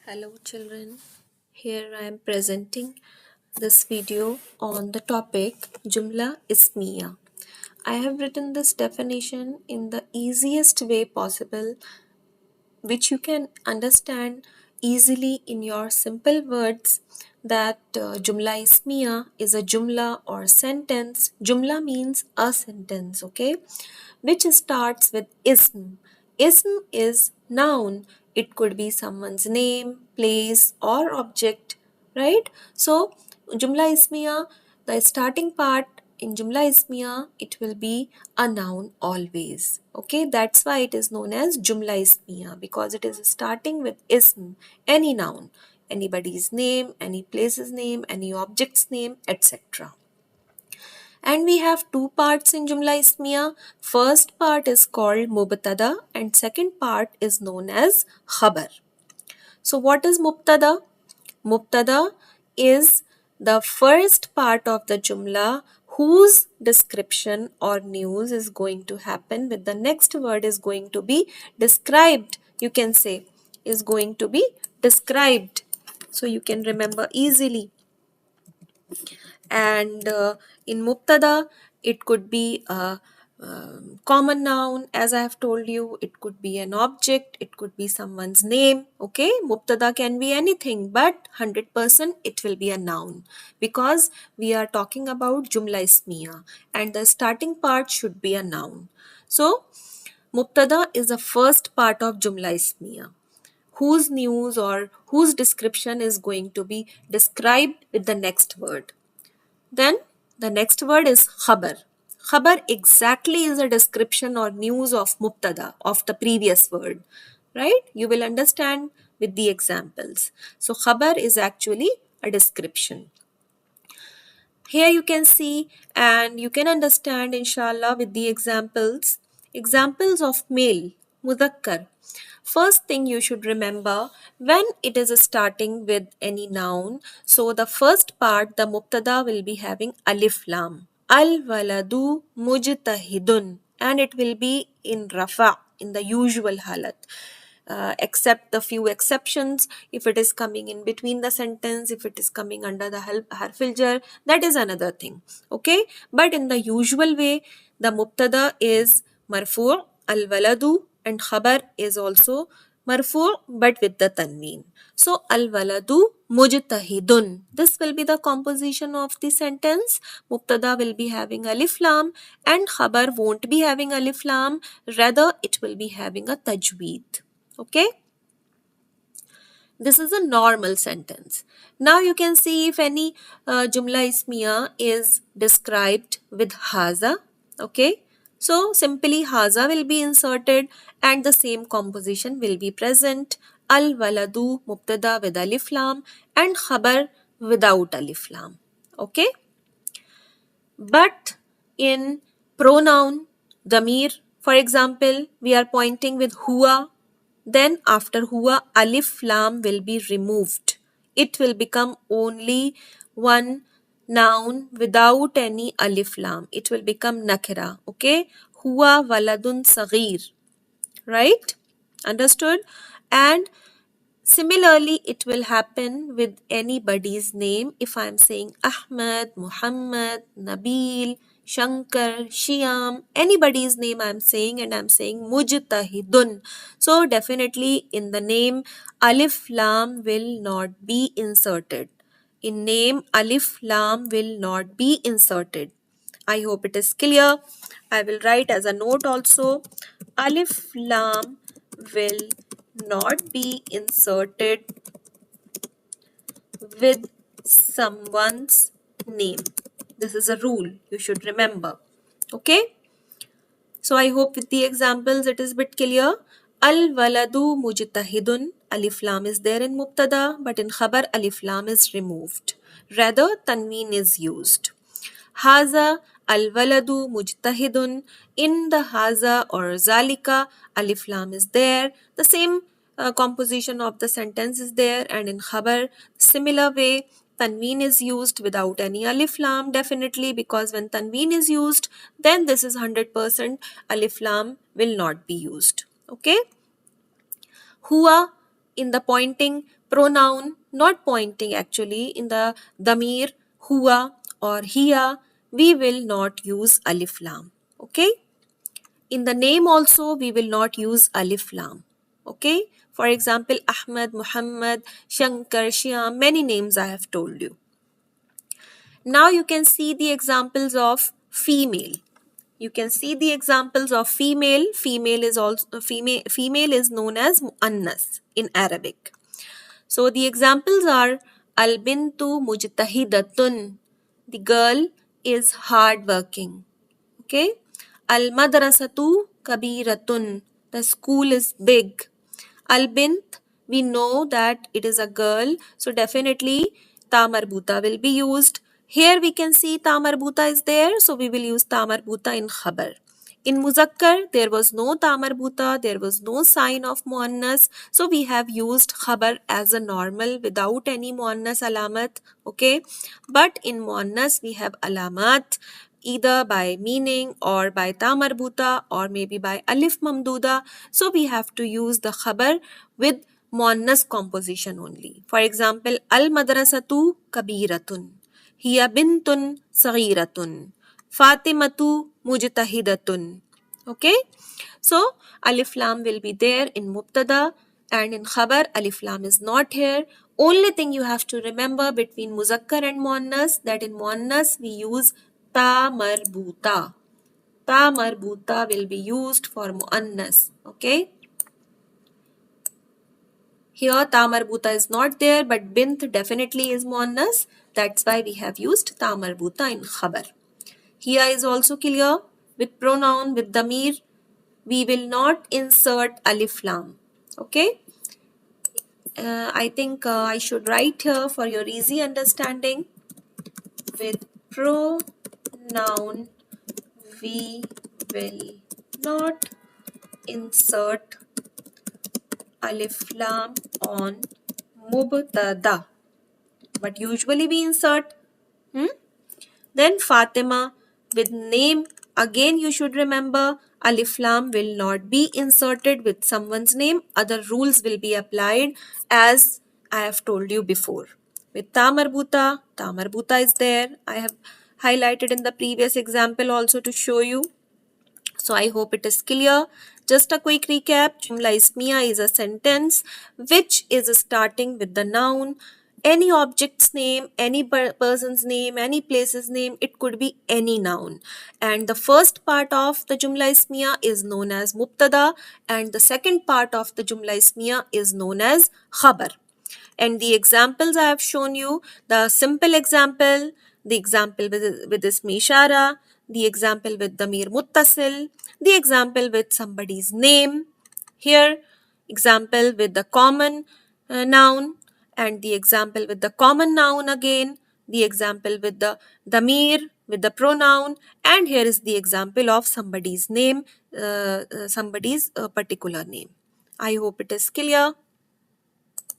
Hello children, here I am presenting this video on the topic Jumla Ismiya. I have written this definition in the easiest way possible which you can understand easily in your simple words that Jumla Ismiya is a Jumla or sentence. Jumla means a sentence, okay, which starts with Ism. Ism is noun. It could be someone's name, place or object, right? So Jumla Ismiya, the starting part in Jumla Ismiya, it will be a noun always. Okay, that's why it is known as Jumla Ismiya because it is starting with ism, any noun, anybody's name, any place's name, any object's name, etc. And we have two parts in Jumla Ismiya. First part is called Mubtada and second part is known as Khabar. So what is Mubtada? Mubtada is the first part of the Jumla whose description or news is going to happen with the next word is going to be described. You can say is going to be described. So you can remember easily. And in Mubtada, it could be a common noun, as I have told you. It could be an object, it could be someone's name. Okay, Mubtada can be anything, but 100% it will be a noun because we are talking about Jumla Ismiya and the starting part should be a noun. So Mubtada is the first part of Jumla Ismiya whose news or whose description is going to be described with the next word. Then the next word is khabar. Khabar exactly is a description or news of mubtada of the previous word, right? You will understand with the examples. So khabar is actually a description. Here you can see and you can understand inshallah with the examples. Examples of male, mudhakkar. First thing you should remember when it is starting with any noun. So the first part, the mubtada will be having alif lam. Al waladu mujtahidun and it will be in rafa in the usual halat. Except the few exceptions, if it is coming in between the sentence, if it is coming under the harfil jar, that is another thing. Okay, but in the usual way, the mubtada is marfu', al waladu, and khabar is also marfu' but with the tanween. So al waladu mujtahidun. This will be the composition of the sentence. Mubtada will be having alif lam and khabar won't be having alif lam, rather it will be having a tajweed. Okay, this is a normal sentence. Now you can see if any jumla ismiya is described with haza. Okay, so simply haza will be inserted and the same composition will be present. Al waladu mubtada with alif lam and khabar without alif lam. Okay, but in pronoun damir, for example, we are pointing with huwa. Then after huwa, alif lam will be removed. It will become only one noun without any alif lam. It will become nakira. Okay? Huwa waladun saghir. Right? Understood? And similarly, it will happen with anybody's name. If I am saying Ahmad, Muhammad, Nabil, Shankar, Shyam, anybody's name I am saying and I am saying Mujtahidun. So definitely in the name, Alif Lam will not be inserted. In name, Alif Lam will not be inserted. I hope it is clear. I will write as a note also. Alif Lam will not be inserted with someone's name. This is a rule you should remember. Okay. So I hope with the examples it is a bit clear. Al waladu mujtahidun. Alif lam is there in mubtada, but in khabar alif lam is removed. Rather tanween is used. Haza al waladu mujtahidun. In the haza or zalika, alif lam is there. The same composition of the sentence is there, and in khabar, similar way, tanween is used without any alif lam, definitely, because when tanween is used, then this is 100% alif lam will not be used. Okay. Huwa in the pointing pronoun, not pointing actually, in the damir, huwa or hiya, we will not use alif lam. Okay? In the name also, we will not use alif lam. Okay? For example, Ahmad, Muhammad, Shankar, Shyam, many names I have told you. Now you can see the examples of female. You can see the examples of female. Female is also female is known as muannas in Arabic. So the examples are al bintu mujtahidatun. The girl is hardworking. Okay. Al madrasatu kabiratun. The school is big. Al bint, we know that it is a girl, so definitely ta marbuta will be used. Here we can see ta marbuta is there, so we will use ta marbuta in khabar. In muzakkar, there was no ta marbuta, there was no sign of muannas, so we have used khabar as a normal without any muannas alamat. Okay, but in muannas we have alamat either by meaning or by ta marbuta or maybe by alif mamduda. So we have to use the khabar with muannas composition only. For example, al madrasatu kabiratun, hiya bintun saghiratun, fatimatu mujtahidatun. Okay, so alif lam will be there in mubtada, and in khabar alif lam is not here. Only thing you have to remember between muzakkar and muannas, that in muannas we use ta marbuta. Ta marbuta will be used for muannas. Okay. Here ta marbuta is not there, but bint definitely is muannas. That's why we have used ta marbuta in khabar. Here is also clear. With pronoun, with damir, we will not insert alif lam. Okay. I think I should write here for your easy understanding. With pronoun, we will not insert alif lam on mubtada, but usually we insert. Then Fatima, with name, again you should remember alif lam will not be inserted with someone's name. Other rules will be applied as I have told you before. With ta marbuta is there. I have highlighted in the previous example also to show you. So I hope it is clear. Just a quick recap. Jumla ismiya is a sentence which is starting with the noun, any object's name, any person's name, any place's name. It could be any noun. And the first part of the Jumla ismiya is known as mubtada, and the second part of the Jumla ismiya is known as khabar. And the examples I have shown you, the simple example, the example with ismi ishara, the example with damir muttasil, the example with somebody's name, here example with the common noun, and the example with the common noun again, the example with the damir, with the pronoun, and here is the example of somebody's name, somebody's particular name. I hope it is clear.